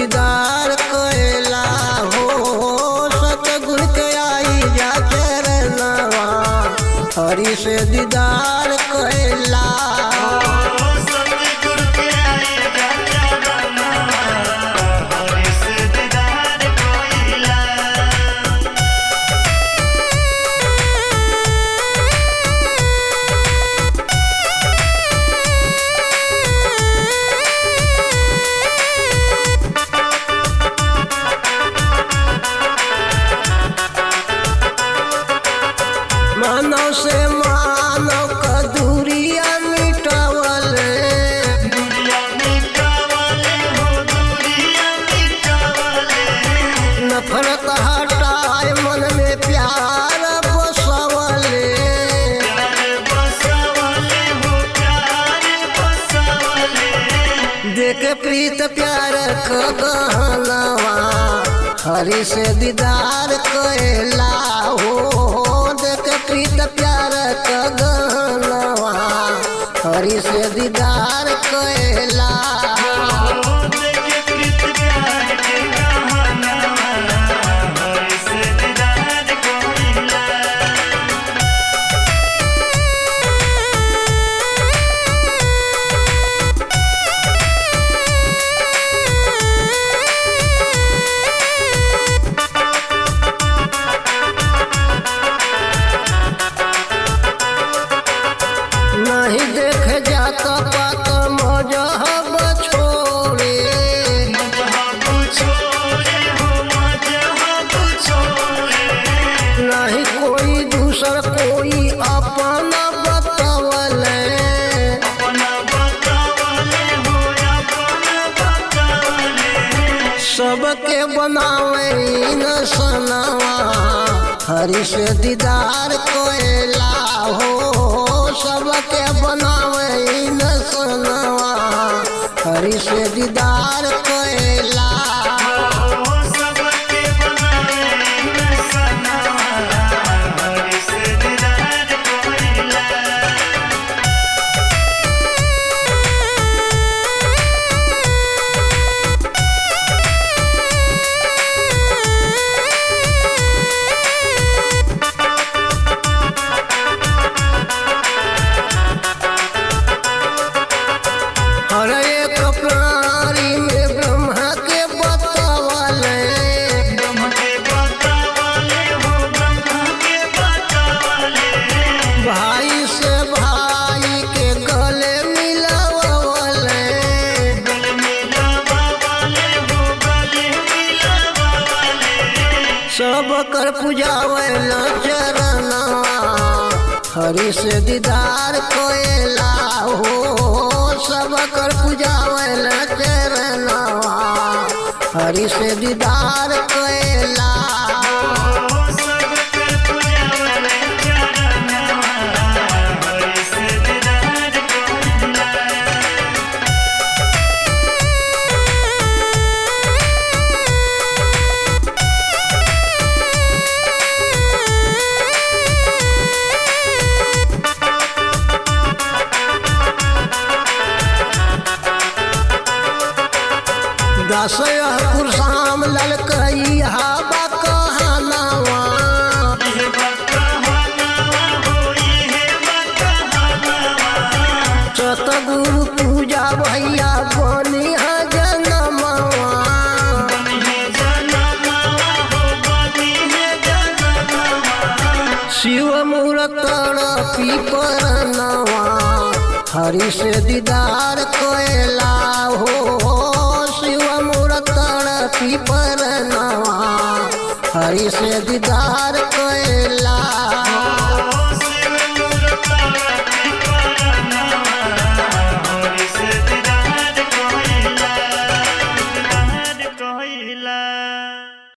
दीदार कोयला हो सतगुरु के आई जा चरणवा हरि से दीदार कोयला। मानव से मानव का दूरिया मिटावले नफरत हटाए मन में प्यार बसवले देख प्रीत प्यार का गहनवा हरि से दीदार कोयला हो प्रीत प्यार का गहनवा हरि से दीदार कोयला। नहीं देख जाता पात मजहब छोड़े नहीं कोई दूसर कोई अपना बतावले सबके बनावे न सनवा हरि से दीदार कोयला हो सबके बनावे न सनवा हरि से दीदार कोयला। हर एक प्राणी में ब्रह्मा के बतावले भाई से भाई के गले मिलावले सब कर पूजावला चरणवा हरि से दीदार कोयला हो सब कर पूजावला चरणवा हरि से दीदार कोयला। दसया कुरसाम ललकई हवा कहनावा सतगुरु पूजा भैया बनी है जनमवा शिव मूरत तड़पी परनवा हरि से दीदार कोयला हो परनवा हरि से दीदार